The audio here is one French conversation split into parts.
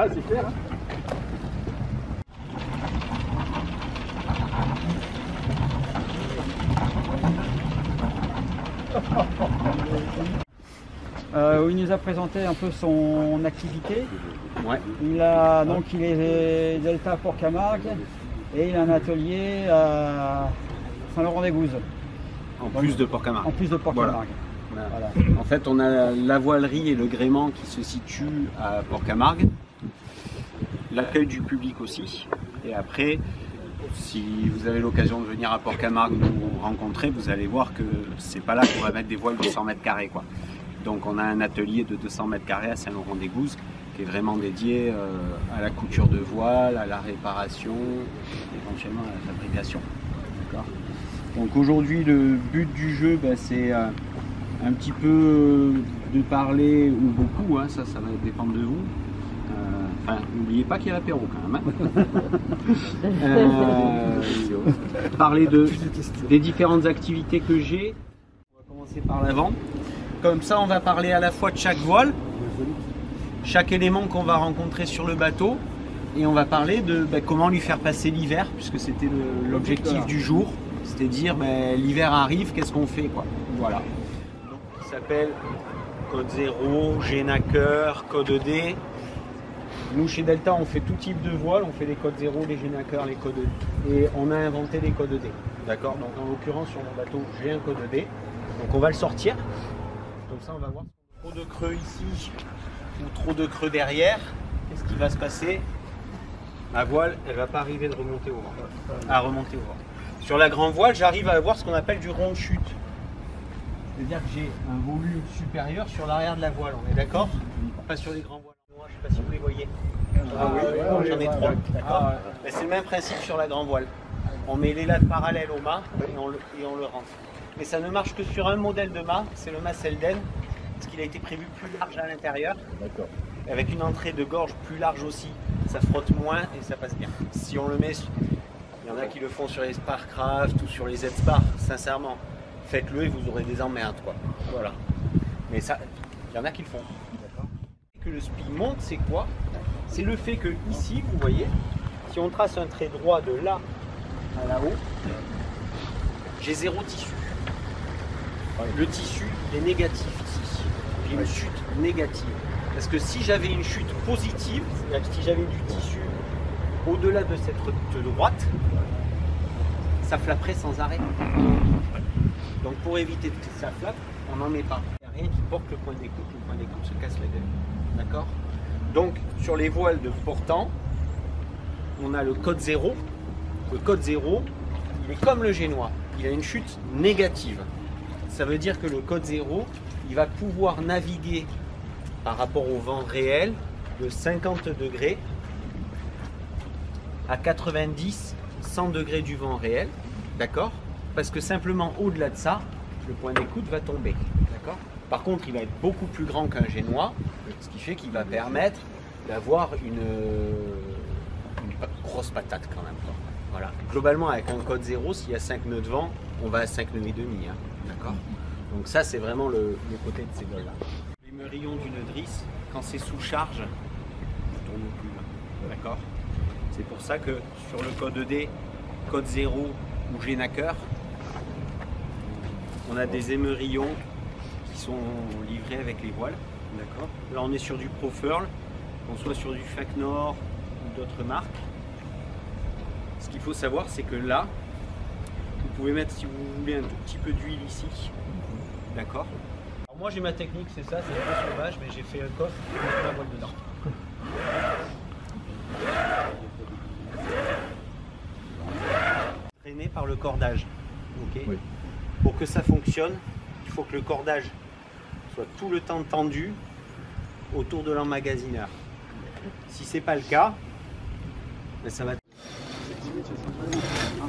Ah, c'est clair. Hein. Où il nous a présenté un peu son activité. Ouais. Il est Delta Port-Camargue et il a un atelier à Saint-Laurent-des-Gouzes. En plus de Port-Camargue. En plus de Port-Camargue. Voilà. Voilà. En fait, on a la voilerie et le gréement qui se situent à Port-Camargue. L'accueil du public aussi. Et après, si vous avez l'occasion de venir à Port-Camargue nous rencontrer, vous allez voir que c'est pas là qu'on va mettre des voiles de 100 mètres carrés, quoi. Donc on a un atelier de 200 mètres carrés à Saint-Laurent-des-Gouzes qui est vraiment dédié à la couture de voile, à la réparation, éventuellement à la fabrication. Donc aujourd'hui le but du jeu, c'est un petit peu de parler ou beaucoup, hein, ça va dépendre de vous. Enfin, n'oubliez pas qu'il y a l'apéro quand même. Hein. Parler des différentes activités que j'ai. On va commencer par l'avant. Comme ça, on va parler à la fois de chaque voile, chaque élément qu'on va rencontrer sur le bateau, et on va parler de comment lui faire passer l'hiver, puisque c'était l'objectif du jour. C'est-à-dire, l'hiver arrive, qu'est-ce qu'on fait, quoi. Voilà. Donc, il s'appelle Code 0, Génaqueur, Code D. Nous, chez Delta, on fait tout type de voile. On fait les codes 0, les Génaqueurs, les codes D. Et on a inventé les codes D. D'accord. Donc, en l'occurrence, sur mon bateau, j'ai un code D. Donc, on va le sortir. Comme ça, on va voir trop de creux ici ou trop de creux derrière. Qu'est-ce qui va se passer? Ma voile, elle ne va pas arriver à remonter au vent. Sur la grande voile, j'arrive à avoir ce qu'on appelle du rond de chute. C'est-à-dire que j'ai un volume supérieur sur l'arrière de la voile. On est d'accord? Pas sur les grands voiles. Moi, je ne sais pas si vous les voyez. J'en ai trois. D'accord. C'est le même principe sur la grande voile. On met les lattes parallèles au mât et on le rentre. Mais ça ne marche que sur un modèle de mât, c'est le mât Selden, parce qu'il a été prévu plus large à l'intérieur, avec une entrée de gorge plus large aussi. Ça frotte moins et ça passe bien. Si on le met, il y en a qui le font sur les Sparcraft ou sur les Z-Spar, sincèrement, faites-le et vous aurez des emmerdes, quoi. Voilà. Mais ça, il y en a qui le font. Que le spi monte, c'est quoi? C'est le fait que ici, vous voyez, si on trace un trait droit de là à là-haut, j'ai zéro tissu. Le tissu est négatif ici. J'ai une chute négative. Parce que si j'avais une chute positive, c'est-à-dire si j'avais du tissu au-delà de cette rupture droite, ça flapperait sans arrêt. Donc pour éviter que ça flappe, on n'en met pas. Il n'y a rien qui porte le point d'écoute. Le point d'écoute se casse la gueule. D'accord? Donc sur les voiles de portant, on a le code 0. Le code 0, il est comme le génois. Il a une chute négative. Ça veut dire que le code 0, il va pouvoir naviguer par rapport au vent réel de 50 degrés à 90, 100 degrés du vent réel. D'accord? Parce que simplement au-delà de ça, le point d'écoute va tomber. D'accord? Par contre, il va être beaucoup plus grand qu'un génois, ce qui fait qu'il va permettre d'avoir une grosse patate quand même. Voilà. Globalement, avec un code 0, s'il y a 5 nœuds de vent, on va à 5 nœuds et demi. Hein. D'accord? Donc ça, c'est vraiment le côté de ces voiles-là. Les meurillons d'une drisse, quand c'est sous charge, ne tournent plus. D'accord? C'est pour ça que sur le code D, code 0 ou Génaqueur, on a des émerillons qui sont livrés avec les voiles. D'accord? Là, on est sur du Profurl, qu'on soit sur du Fecnor ou d'autres marques. Ce qu'il faut savoir, c'est que là, vous pouvez mettre, si vous voulez, un tout petit peu d'huile ici. D'accord? Alors moi, j'ai ma technique, c'est ça, c'est un peu sauvage, mais j'ai fait un coffre et je mets la voile dedans. Traîné par le cordage. Okay? Oui. Pour que ça fonctionne, il faut que le cordage soit tout le temps tendu autour de l'emmagasineur. Si c'est pas le cas, ça va.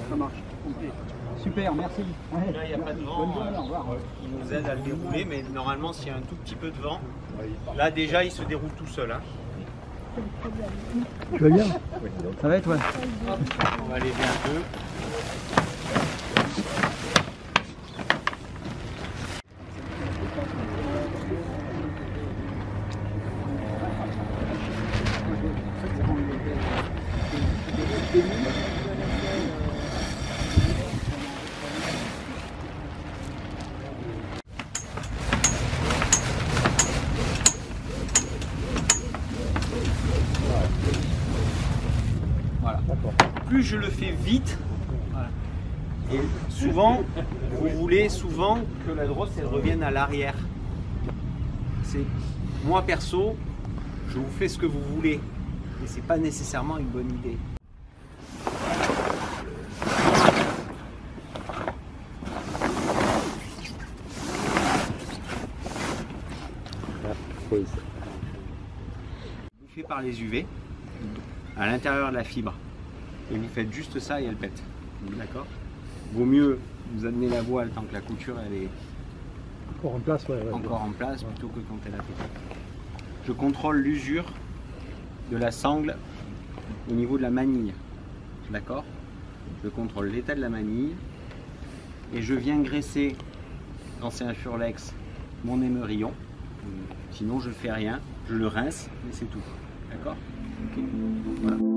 Ça marche. Super, merci. Ouais. Là, il n'y a pas de vent qui nous aide à le dérouler, mais normalement, s'il y a un tout petit peu de vent, là déjà, il se déroule tout seul. Hein. Tu vas bien? Oui. Ça va et toi? On va lever un peu. fait vite. Voilà. Et souvent, vous voulez que la drosse elle revienne à l'arrière. Moi perso, je vous fais ce que vous voulez, mais c'est pas nécessairement une bonne idée. Bouffé par les UV à l'intérieur de la fibre et vous faites juste ça et elle pète. D'accord? Vaut mieux vous amener la voile tant que la couture elle est encore en place, encore en place plutôt que quand elle a pété. Je contrôle l'usure de la sangle au niveau de la manille. D'accord? Je contrôle l'état de la manille et je viens graisser quand c'est un furlex mon émerillon. Sinon je ne fais rien, je le rince et c'est tout. D'accord? Okay. Voilà.